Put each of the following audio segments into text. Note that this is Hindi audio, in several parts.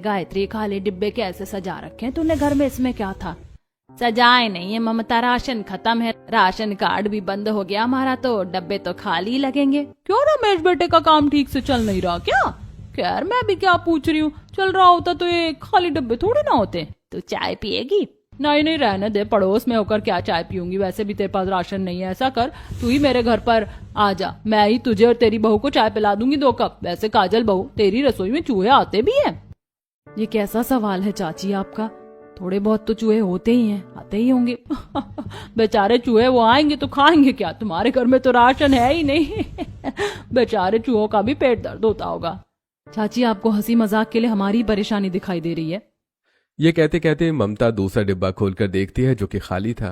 गायत्री खाली डिब्बे कैसे सजा रखे हैं तूने घर में, इसमें क्या था? सजाए नहीं है ममता, राशन खत्म है, राशन कार्ड भी बंद हो गया हमारा, तो डब्बे तो खाली लगेंगे। क्यों रमेश बेटे का काम ठीक से चल नहीं रहा क्या? खैर मैं भी क्या पूछ रही हूँ, चल रहा होता तो ये खाली डब्बे थोड़े ना होते। तू चाय पिएगी? नहीं नहीं रहने दे, पड़ोस में होकर क्या चाय पीऊंगी, वैसे भी तेरे पास राशन नहीं है। ऐसा कर तू ही मेरे घर पर आ जा, मैं ही तुझे और तेरी बहू को चाय पिला दूंगी 2 कप। वैसे काजल बहू, तेरी रसोई में चूहे आते भी हैं? ये कैसा सवाल है चाची आपका? थोड़े बहुत तो चूहे होते ही हैं, आते ही होंगे। बेचारे चूहे, वो आएंगे तो खाएंगे क्या? तुम्हारे घर में तो राशन है ही नहीं। बेचारे चूहों का भी पेट दर्द होता होगा। चाची आपको हंसी मजाक के लिए हमारी परेशानी दिखाई दे रही है। ये कहते कहते ममता दूसरा डिब्बा खोलकर देखती है जो कि खाली था।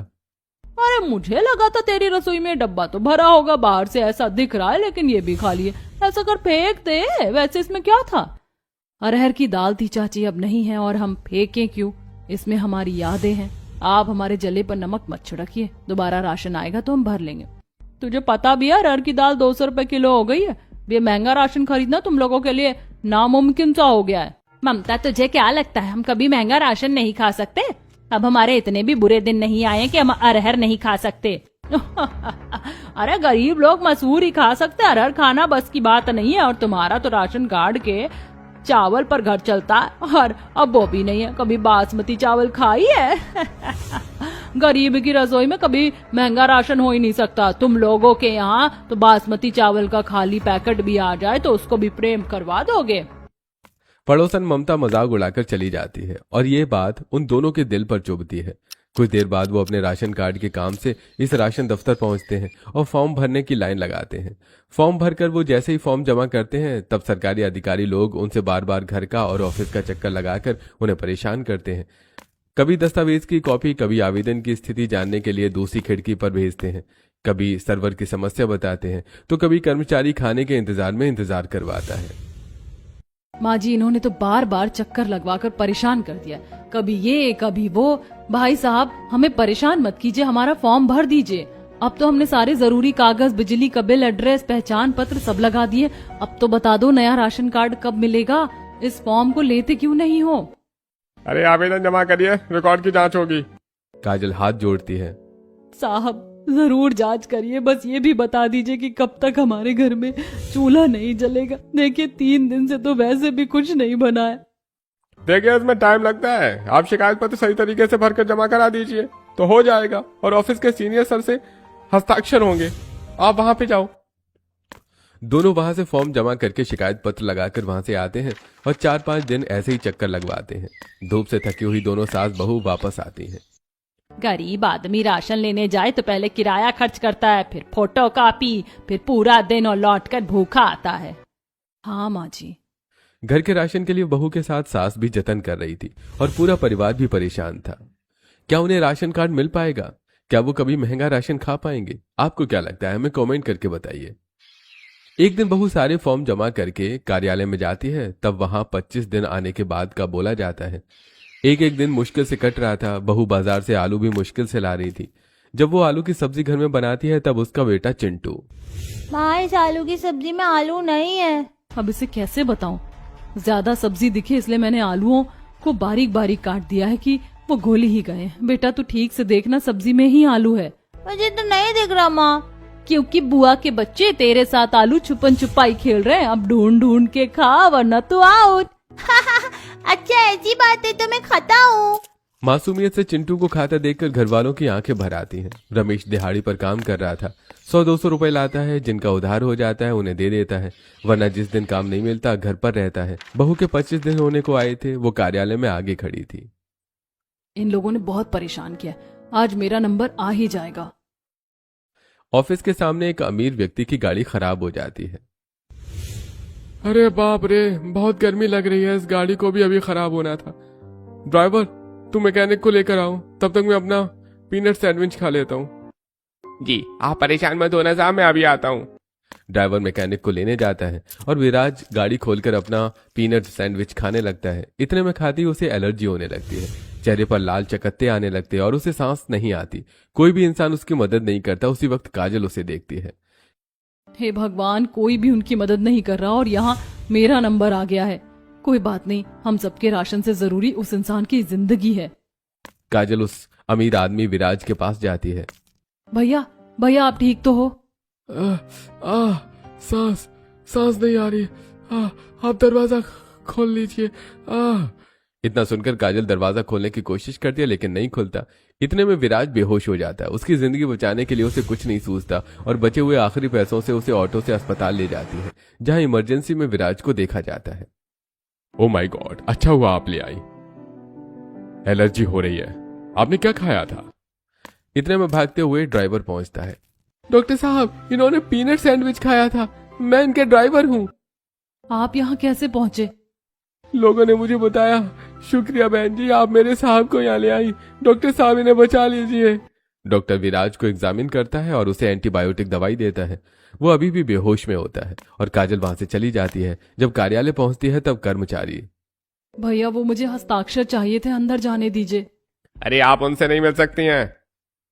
अरे मुझे लगा था तेरी रसोई में डब्बा तो भरा होगा, बाहर से ऐसा दिख रहा है, लेकिन ये भी खाली है। ऐसा कर फेंक दे, वैसे इसमें क्या था? अरहर की दाल थी चाची, अब नहीं है और हम फेंकें क्यों? इसमें हमारी यादें हैं। आप हमारे जले पर नमक मत छिड़किए, दोबारा राशन आएगा तो हम भर लेंगे। तुझे पता भी है अरहर की दाल 200 रुपए किलो हो गई है। ये महंगा राशन खरीदना तुम लोगों के लिए नामुमकिन सा हो गया है। ममता तुझे क्या लगता है हम कभी महंगा राशन नहीं खा सकते? अब हमारे इतने भी बुरे दिन नहीं आए कि हम अरहर नहीं खा सकते। अरे गरीब लोग मसूर ही खा सकते, अरहर खाना बस की बात नहीं है। और तुम्हारा तो राशन कार्ड के चावल पर घर चलता है, और अब वो भी नहीं है। कभी बासमती चावल खाई है? गरीब की रसोई में कभी महंगा राशन हो ही नहीं सकता। तुम लोगों के यहाँ तो बासमती चावल का खाली पैकेट भी आ जाए तो उसको भी प्रेम करवा दोगे। पड़ोसन ममता मजाक उड़ाकर चली जाती है और ये बात उन दोनों के दिल पर चुभती है। कुछ देर बाद वो अपने राशन कार्ड के काम से इस राशन दफ्तर पहुंचते हैं और फॉर्म भरने की लाइन लगाते हैं। फॉर्म भरकर वो जैसे ही फॉर्म जमा करते हैं तब सरकारी अधिकारी लोग उनसे बार बार घर का और ऑफिस का चक्कर लगाकर उन्हें परेशान करते हैं। कभी दस्तावेज की कॉपी, कभी आवेदन की स्थिति जानने के लिए दूसरी खिड़की पर भेजते हैं, कभी सर्वर की समस्या बताते हैं, तो कभी कर्मचारी खाने के इंतजार में इंतजार करवाता है। माँ जी, इन्होंने तो बार बार चक्कर लगवाकर परेशान कर दिया, कभी ये कभी वो। भाई साहब हमें परेशान मत कीजिए, हमारा फॉर्म भर दीजिए। अब तो हमने सारे जरूरी कागज, बिजली का बिल, एड्रेस, पहचान पत्र सब लगा दिए। अब तो बता दो नया राशन कार्ड कब मिलेगा? इस फॉर्म को लेते क्यों नहीं हो? अरे आवेदन जमा करिए, रिकॉर्ड की जांच होगी। काजल हाथ जोड़ती है। साहब जरूर जांच करिए, बस ये भी बता दीजिए कि कब तक हमारे घर में चूल्हा नहीं जलेगा। देखिए 3 दिन से तो वैसे भी कुछ नहीं बना है। देखिए इसमें टाइम लगता है, आप शिकायत पत्र सही तरीके से भरकर जमा करा दीजिए तो हो जाएगा, और ऑफिस के सीनियर सर से हस्ताक्षर होंगे, आप वहां पे जाओ। दोनों वहां से फॉर्म जमा करके शिकायत पत्र लगाकर वहां से आते हैं और 4-5 दिन ऐसे ही चक्कर लगवाते हैं। धूप से थकी हुई दोनों सास बहू वापस आती हैं। गरीब आदमी राशन लेने जाए तो पहले किराया खर्च करता है, फिर फोटो कॉपी, फिर पूरा दिन और लौटकर भूखा आता है। हाँ माँ जी। घर के राशन के लिए बहू के साथ सास भी जतन कर रही थी और पूरा परिवार भी परेशान था। क्या उन्हें राशन कार्ड मिल पाएगा? क्या वो कभी महंगा राशन खा पाएंगे? आपको क्या लगता है? हमें कमेंट करके बताइए। एक दिन बहू सारे फॉर्म जमा करके कार्यालय में जाती है, तब वहां 25 दिन आने के बाद का बोला जाता है। एक एक दिन मुश्किल से कट रहा था। बहू बाजार से आलू भी मुश्किल से ला रही थी। जब वो आलू की सब्जी घर में बनाती है तब उसका बेटा चिंटू, माँ इस आलू की सब्जी में आलू नहीं है। अब इसे कैसे बताऊं? ज्यादा सब्जी दिखे इसलिए मैंने आलूओं को बारीक बारीक काट दिया है कि वो घोल ही गए। बेटा तू ठीक से देखना, सब्जी में ही आलू है। मुझे तो नहीं दिख रहा माँ। क्योंकि बुआ के बच्चे तेरे साथ आलू छुपन छुपाई खेल रहे हैं। अब ढूंढ ढूंढ के खा वरना तू आउट। अच्छा ऐसी बात है तो मैं खाता हूँ। मासूमियत से चिंटू को खाता देखकर घर वालों की आंखें भर आती हैं। रमेश दिहाड़ी पर काम कर रहा था। 100-200 रुपए लाता है, जिनका उधार हो जाता है उन्हें दे देता है, वरना जिस दिन काम नहीं मिलता घर पर रहता है। बहू के 25 दिन होने को आए थे। वो कार्यालय में आगे खड़ी थी। इन लोगों ने बहुत परेशान किया, आज मेरा नंबर आ ही जाएगा। ऑफिस के सामने एक अमीर व्यक्ति की गाड़ी खराब हो जाती है। अरे बाप रे, बहुत गर्मी लग रही है, इस गाड़ी को भी अभी खराब होना था। ड्राइवर तू मैकेनिक को लेकर आओ, तब तक मैं अपना पीनट सैंडविच खा लेता हूँ। जी आप परेशान मत होना साहब, मैं अभी आता हूँ। ड्राइवर मैकेनिक को लेने जाता है और विराज गाड़ी खोलकर अपना पीनट सैंडविच खाने लगता है। इतने में खाती उसे एलर्जी होने लगती है, चेहरे पर लाल चकत्ते आने लगते हैं और उसे सांस नहीं आती। कोई भी इंसान उसकी मदद नहीं करता। उसी वक्त काजल उसे देखती है। हे भगवान, कोई भी उनकी मदद नहीं कर रहा और यहाँ मेरा नंबर आ गया है। कोई बात नहीं, हम सबके राशन से जरूरी उस इंसान की जिंदगी है। काजल उस अमीर आदमी विराज के पास जाती है। भैया भैया आप ठीक तो हो? सांस सांस नहीं आ रही। आप दरवाजा खोल लीजिए। इतना सुनकर काजल दरवाजा खोलने की कोशिश करती है लेकिन नहीं खुलता। इतने में विराज बेहोश हो जाता है। उसकी जिंदगी बचाने के लिए उसे कुछ नहीं सूझता और बचे हुए आखिरी पैसों से उसे ऑटो से अस्पताल ले जाती है, जहां इमरजेंसी में विराज को देखा जाता है। ओ माय गॉड, अच्छा हुआ आप ले आई। एलर्जी हो रही है। आपने क्या खाया था? इतने में भागते हुए ड्राइवर पहुंचता है। डॉक्टर साहब, इन्होंने पीनट सैंडविच खाया था। मैं इनके ड्राइवर हूँ। आप यहाँ कैसे पहुंचे? लोगों ने मुझे बताया। शुक्रिया बहन जी, आप मेरे साहब को यहाँ ले आई। डॉक्टर साहब इन्हें बचा लीजिए। डॉक्टर विराज को एग्जामिन करता है और उसे एंटीबायोटिक दवाई देता है। वो अभी भी बेहोश में होता है और काजल वहां से चली जाती है। जब कार्यालय पहुंचती है तब कर्मचारी, भैया वो मुझे हस्ताक्षर चाहिए थे, अंदर जाने दीजिए। अरे आप उनसे नहीं मिल सकती हैं।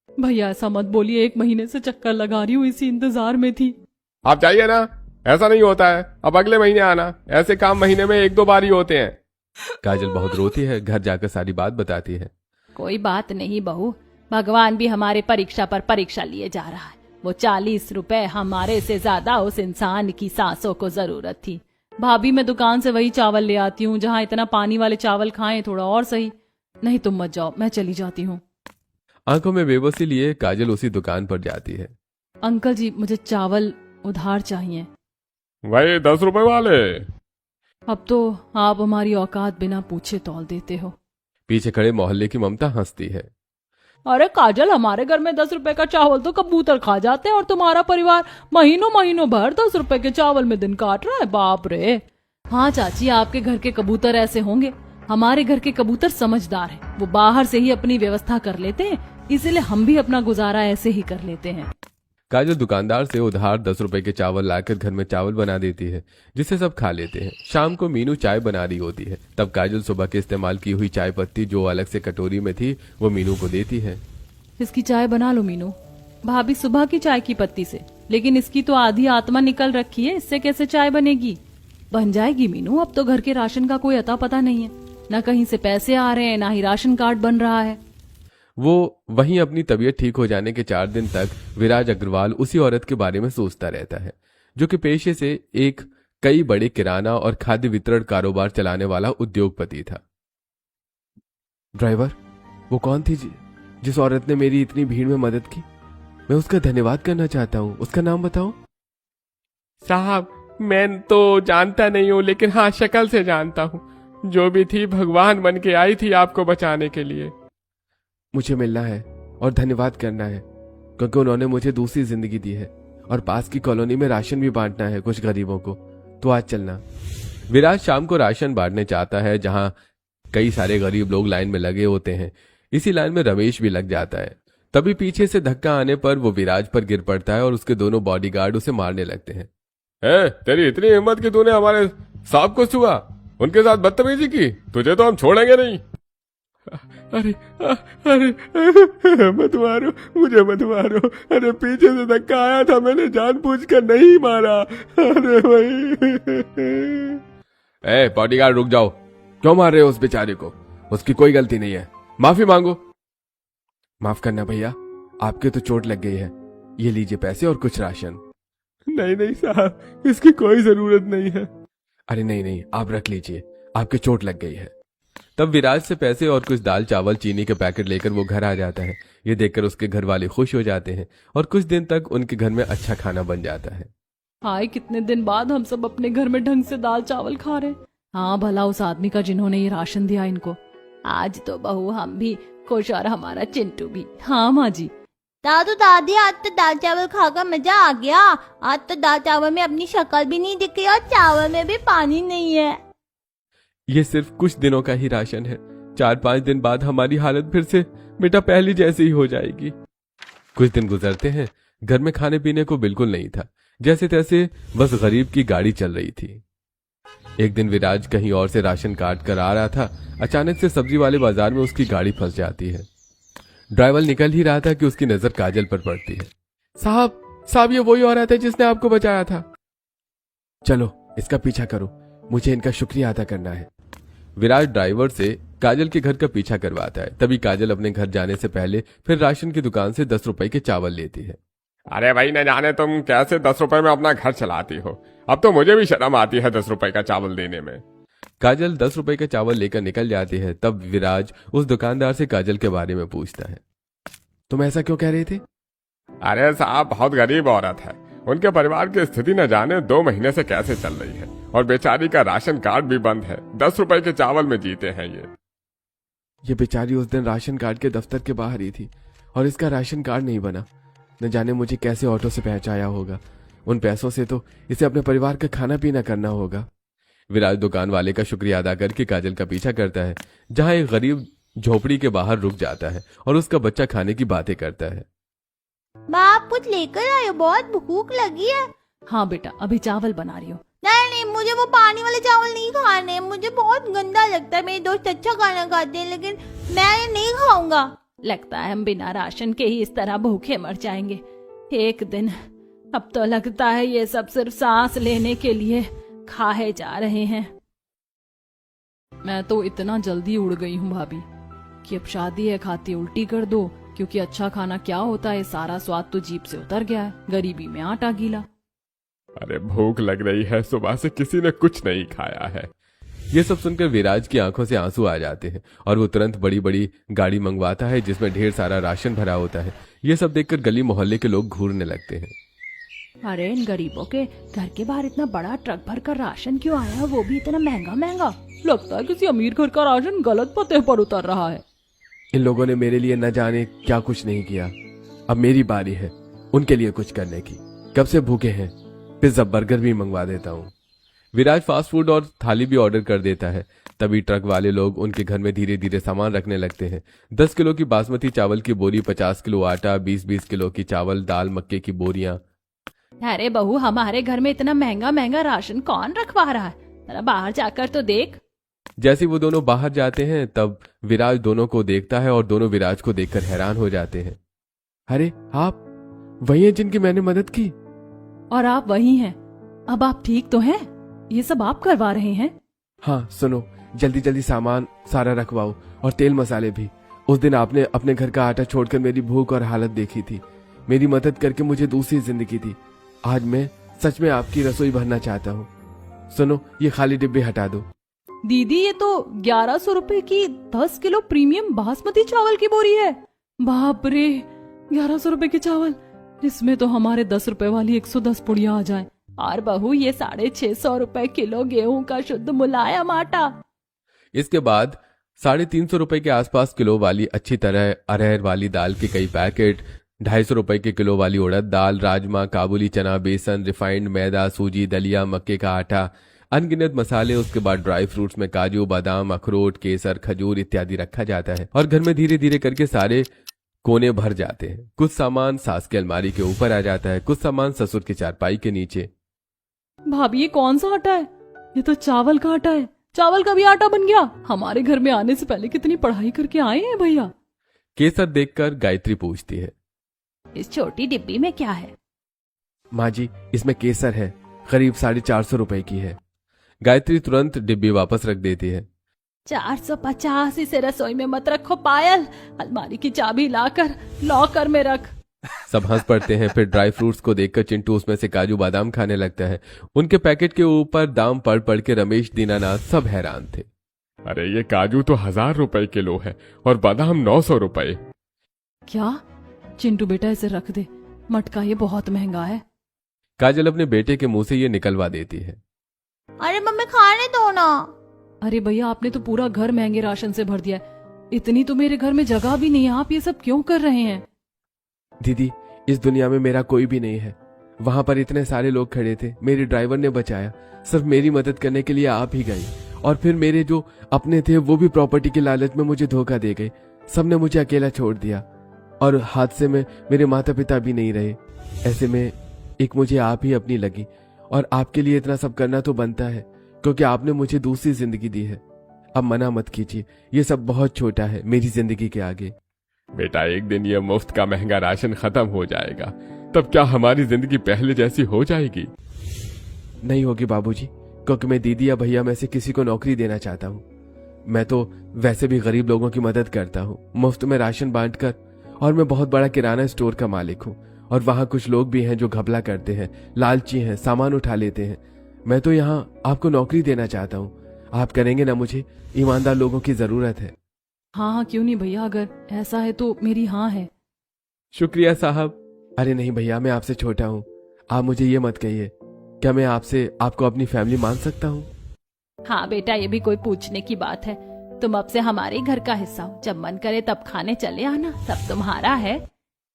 भैया ऐसा मत बोलिए, 1 महीने से चक्कर लगा रही हूँ, इसी इंतजार में थी। आप जाइए ना, ऐसा नहीं होता है। अब अगले महीने आना। ऐसे काम महीने में 1-2 बार ही होते हैं। काजल बहुत रोती है। घर जाकर सारी बात बताती है। कोई बात नहीं बहू, भगवान भी हमारे परीक्षा पर परीक्षा लिए जा रहा है। वो 40 रुपए हमारे से ज्यादा उस इंसान की सांसों को जरूरत थी। भाभी मैं दुकान से वही चावल ले आती हूँ, जहाँ इतना पानी वाले चावल खाएं, थोड़ा और सही। नहीं तुम मत जाओ, मैं चली जाती हूँ। आंखों में बेबसी लिए काजल उसी दुकान पर जाती है। अंकल जी मुझे चावल उधार चाहिए। वही 10 रुपए वाले। अब तो आप हमारी औकात बिना पूछे तौल देते हो। पीछे खड़े मोहल्ले की ममता हंसती है। अरे काजल, हमारे घर में 10 रुपए का चावल तो कबूतर खा जाते हैं और तुम्हारा परिवार महीनों महीनों भर 10 रुपए के चावल में दिन काट रहा है। बाप रे। हाँ चाची, आपके घर के कबूतर ऐसे होंगे। हमारे घर के कबूतर समझदार हैं, वो बाहर से ही अपनी व्यवस्था कर लेते हैं, इसीलिए हम भी अपना गुजारा ऐसे ही कर लेते हैं। काजल दुकानदार से उधार 10 रुपए के चावल लाकर घर में चावल बना देती है, जिसे सब खा लेते हैं। शाम को मीनू चाय बना रही होती है। तब काजल सुबह के इस्तेमाल की हुई चाय पत्ती जो अलग से कटोरी में थी वो मीनू को देती है। इसकी चाय बना लो मीनू। भाभी सुबह की चाय की पत्ती से, लेकिन इसकी तो आधी आत्मा निकल रखी है, इससे कैसे चाय बनेगी? बन जाएगी मीनू, अब तो घर के राशन का कोई अता पता नहीं है। न कहीं से पैसे आ रहे हैं, ना ही राशन कार्ड बन रहा है। वो वहीं अपनी तबीयत ठीक हो जाने के 4 दिन तक विराज अग्रवाल उसी औरत के बारे में सोचता रहता है, जो कि पेशे से एक कई बड़े किराना और खाद्य वितरण कारोबार चलाने वाला उद्योगपति था। ड्राइवर, वो कौन थी जिस औरत ने मेरी इतनी भीड़ में मदद की? मैं उसका धन्यवाद करना चाहता हूँ। उसका नाम बताओ। साहब, मैं तो जानता नहीं हूँ, लेकिन हाँ शक्ल से जानता हूँ। जो भी थी भगवान बन के आई थी आपको बचाने के लिए। मुझे मिलना है और धन्यवाद करना है, क्योंकि उन्होंने मुझे दूसरी जिंदगी दी है और पास की कॉलोनी में राशन भी बांटना है कुछ गरीबों को। तो आज चलना। विराज शाम को राशन बांटने चाहता है, जहां कई सारे गरीब लोग लाइन में लगे होते हैं। इसी लाइन में रमेश भी लग जाता है। तभी पीछे से धक्का आने पर वो विराज पर गिर पड़ता है और उसके दोनों बॉडीगार्ड उसे मारने लगते हैं। तेरी इतनी हिम्मत कि तूने हमारे साहब को छुआ, उनके साथ बदतमीजी की, तुझे तो हम छोड़ेंगे नहीं। अरे अरे मत मारो, मुझे मत मारो। अरे पीछे से धक्का आया था, मैंने जानबूझकर नहीं मारा। अरे भाई। बॉडीगार्ड रुक जाओ, क्यों मार रहे हो उस बेचारे को? उसकी कोई गलती नहीं है, माफी मांगो। माफ करना भैया, आपके तो चोट लग गई है। ये लीजिए पैसे और कुछ राशन। नहीं नहीं साहब, इसकी कोई जरूरत नहीं है। अरे नहीं, आप रख लीजिए, आपके चोट लग गई है। तब विराज से पैसे और कुछ दाल चावल चीनी के पैकेट लेकर वो घर आ जाता है। ये देखकर उसके घर वाले खुश हो जाते हैं और कुछ दिन तक उनके घर में अच्छा खाना बन जाता है। हाय, कितने दिन बाद हम सब अपने घर में ढंग से दाल चावल खा रहे। हाँ भला उस आदमी का जिन्होंने ये राशन दिया इनको। आज तो बहू हम भी खुश और हमारा चिंटू भी। हाँ माँ जी। दादू दादी, आज तो दाल चावल खाकर मजा आ गया। आज तो दाल चावल में अपनी शक्ल भी नहीं दिखी और चावल में भी पानी नहीं है। ये सिर्फ कुछ दिनों का ही राशन है। 4-5 दिन बाद हमारी हालत फिर से बेटा पहली जैसी ही हो जाएगी। कुछ दिन गुजरते हैं। घर में खाने पीने को बिल्कुल नहीं था, जैसे तैसे बस गरीब की गाड़ी चल रही थी। एक दिन विराज कहीं और से राशन काट कर आ रहा था। अचानक से सब्जी वाले बाजार में उसकी गाड़ी फंस जाती है। ड्राइवर निकल ही रहा था कि उसकी नजर काजल पर पड़ती है। साहब, ये वही औरत है जिसने आपको बचाया था। चलो इसका पीछा करो, मुझे इनका शुक्रिया अदा करना है। विराज ड्राइवर से काजल के घर का पीछा करवाता है। तभी काजल अपने घर जाने से पहले फिर राशन की दुकान से 10 रुपए के चावल लेती है। अरे भाई, न जाने तुम कैसे 10 रुपए में अपना घर चलाती हो। अब तो मुझे भी शर्म आती है 10 रुपए का चावल देने में। काजल 10 रुपए का चावल लेकर निकल जाती है। तब विराज उस दुकानदार से काजल के बारे में पूछता है। तुम ऐसा क्यों कह रहे थे? अरे साहब, बहुत गरीब औरत है। उनके परिवार की स्थिति न जाने 2 महीने से कैसे चल रही है, और बेचारी का राशन कार्ड भी बंद है। 10 रुपए के चावल में जीते हैं ये बेचारी उस दिन राशन कार्ड के दफ्तर के बाहर ही थी और इसका राशन कार्ड नहीं बना। न जाने मुझे कैसे ऑटो से पहुंचाया होगा। उन पैसों से तो इसे अपने परिवार का खाना पीना करना होगा। विराज दुकान वाले का शुक्रिया अदा करके काजल का पीछा करता है, जहां एक गरीब झोपड़ी के बाहर रुक जाता है और उसका बच्चा खाने की बातें करता है। बाप कुछ लेकर आयो, बहुत भूख लगी है। हाँ बेटा, अभी चावल बना रही हूँ। नहीं, मुझे वो पानी वाले चावल नहीं खाने, मुझे बहुत गंदा लगता है। मेरे दोस्त अच्छा खाना खाते हैं, लेकिन मैं नहीं खाऊंगा। लगता है हम बिना राशन के ही इस तरह भूखे मर जाएंगे एक दिन। अब तो लगता है ये सब सिर्फ सांस लेने के लिए खाए जा रहे हैं। मैं तो इतना जल्दी उड़ गई हूँ भाभी कि अब शादी है खाती उल्टी कर दो, क्योंकि अच्छा खाना क्या होता है, सारा स्वाद तो जीभ से उतर गया है। गरीबी में आटा गीला। अरे भूख लग रही है, सुबह से किसी ने कुछ नहीं खाया है। ये सब सुनकर विराज की आंखों से आंसू आ जाते हैं और वो तुरंत बड़ी बड़ी गाड़ी मंगवाता है जिसमें ढेर सारा राशन भरा होता है। ये सब देखकर गली मोहल्ले के लोग घूरने लगते हैं। अरे इन गरीबों के घर के बाहर इतना बड़ा ट्रक भर कर राशन क्यों आया, वो भी इतना महंगा महंगा। लगता है किसी अमीर घर का राशन गलत पते पर उतर रहा है। इन लोगों ने मेरे लिए न जाने क्या कुछ नहीं किया। अब मेरी बारी है उनके लिए कुछ करने की। कब से भूखे हैं, पिज्जा बर्गर भी मंगवा देता हूँ। विराज फास्ट फूड और थाली भी ऑर्डर कर देता है। तभी ट्रक वाले लोग उनके घर में धीरे धीरे सामान रखने लगते हैं। 10 किलो की बासमती चावल की बोरी, 50 किलो आटा, 20-20 किलो की चावल, दाल, मक्के की बोरियां। अरे बहू, हमारे घर में इतना महंगा महंगा राशन कौन रखवा रहा है? जरा बाहर जाकर तो देख। जैसे वो दोनों बाहर जाते हैं तब विराज दोनों को देखता है और दोनों विराज को देखकर हैरान हो जाते हैं। अरे आप वही हैं जिनकी मैंने मदद की? और आप वही हैं। अब आप ठीक तो हैं? ये सब आप करवा रहे हैं? हाँ सुनो, जल्दी जल्दी सामान सारा रखवाओ और तेल मसाले भी। उस दिन आपने अपने घर का आटा छोड़कर मेरी भूख और हालत देखी थी। मेरी मदद करके मुझे दूसरी जिंदगी दी। आज मैं सच में आपकी रसोई भरना चाहता हूँ। सुनो, ये खाली डिब्बे हटा दो। दीदी, ये तो 1100 रुपए की 10 किलो प्रीमियम बासमती चावल की बोरी है। बाप रे, 1100 रुपए के चावल, इसमें तो हमारे 10 रुपए वाली 110 पुड़िया आ जाए। और बहू, ये 650 रुपए किलो गेहूं का शुद्ध मुलायम आटा। इसके बाद 350 रुपए के आसपास किलो वाली अच्छी तरह अरहर वाली दाल के कई पैकेट, 250 रुपए के किलो वाली उड़द दाल, राजमा, काबुली चना, बेसन, रिफाइंड मैदा, सूजी, दलिया, मक्के का आटा, अनगिनत मसाले। उसके बाद ड्राई फ्रूट्स में काजू, बादाम, अखरोट, केसर, खजूर इत्यादि रखा जाता है और घर में धीरे धीरे करके सारे कोने भर जाते हैं। कुछ सामान सास के अलमारी के ऊपर आ जाता है, कुछ सामान ससुर की चारपाई के नीचे। भाभी, ये कौन सा आटा है? ये तो चावल का आटा है। चावल का भी आटा बन गया। हमारे घर में आने से पहले कितनी पढ़ाई करके आए हैं भैया। केसर देखकर गायत्री पूछती है, इस छोटी डिब्बी में क्या है? माँ जी, इसमें केसर है, करीब 450 रुपए की है। गायत्री तुरंत डिब्बी वापस रख देती है। 450, इसे रसोई में मत रखो पायल, अलमारी की चाबी लाकर लॉकर में रख। सब हंस पड़ते हैं। फिर ड्राई फ्रूट्स को देखकर चिंटू उसमें से काजू बादाम खाने लगता है। उनके पैकेट के ऊपर दाम पढ़ पढ़ के रमेश, दीनानाथ सब हैरान थे। अरे ये काजू तो 1000 रुपए किलो है और बादाम 900 रुपए। क्या? चिंटू बेटा, इसे रख दे, मटका ये बहुत महंगा है। काजल अपने बेटे के मुंह से ये निकलवा देती है। अरे मम्मी, खाने दो ना। अरे भैया, आपने तो पूरा घर महंगे राशन से भर दिया है। इतनी तो मेरे घर में जगह भी नहीं है, आप ये सब क्यों कर रहे हैं? दीदी, इस दुनिया में मेरा कोई भी नहीं है। वहां पर इतने सारे लोग खड़े थे, मेरे ड्राइवर ने बचाया। सिर्फ मेरी मदद करने के लिए आप ही गई, और फिर मेरे जो अपने थे वो भी प्रॉपर्टी के लालच में मुझे धोखा दे गए। सबने मुझे अकेला छोड़ दिया और हादसे में मेरे माता पिता भी नहीं रहे। ऐसे में एक मुझे आप ही अपनी लगी, और आपके लिए इतना सब करना तो बनता है क्योंकि आपने मुझे दूसरी जिंदगी दी है। अब मना मत कीजिए, ये सब बहुत छोटा है मेरी जिंदगी के आगे। बेटा, एक दिन ये मुफ्त का महंगा राशन खत्म हो जाएगा, तब क्या हमारी जिंदगी पहले जैसी हो जाएगी? नहीं होगी बाबूजी, क्योंकि मैं दीदी या भैया में से किसी को नौकरी देना चाहता हूँ। मैं तो वैसे भी गरीब लोगों की मदद करता हूँ, मुफ्त में राशन बांटकर, और मैं बहुत बड़ा किराना स्टोर का मालिक हूँ। और वहाँ कुछ लोग भी हैं जो घपला करते हैं, लालची हैं, सामान उठा लेते हैं। मैं तो यहाँ आपको नौकरी देना चाहता हूँ। आप करेंगे ना? मुझे ईमानदार लोगों की जरूरत है। हाँ हाँ, क्यों नहीं भैया, अगर ऐसा है तो मेरी हाँ है। शुक्रिया साहब। अरे नहीं भैया, मैं आपसे छोटा हूँ, आप मुझे ये मत कहिए। क्या मैं आपको अपनी फैमिली मान सकता हूँ? हाँ बेटा, ये भी कोई पूछने की बात है। तुम अब से हमारे घर का हिस्सा हो, जब मन करे तब खाने चले आना, सब तुम्हारा है।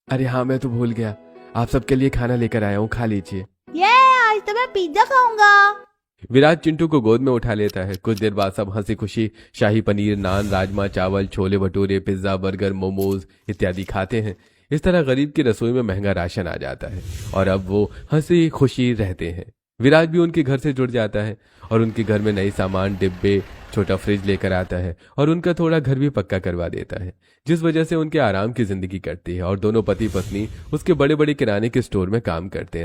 अरे हाँ, मैं तो भूल गया, आप सबके लिए खाना लेकर आया हूँ, खा लीजिए। ये आज तो मैं पिज्जा खाऊंगा। विराज चिंटू को गोद में उठा लेता है। कुछ देर बाद सब हंसी खुशी शाही पनीर, नान, राजमा चावल, छोले भटूरे, पिज्जा, बर्गर, मोमोज इत्यादि खाते हैं। इस तरह गरीब की रसोई में महंगा राशन आ जाता है और अब वो हंसी खुशी रहते हैं। विराज भी उनके घर से जुड़ जाता है और उनके घर में नई सामान, डिब्बे, छोटा फ्रिज लेकर आता है और उनका थोड़ा घर भी पक्का करवा देता है, जिस वजह से उनके आराम की जिंदगी कटती है और दोनों पति पत्नी उसके बड़े बड़े किराने के स्टोर में काम करते हैं।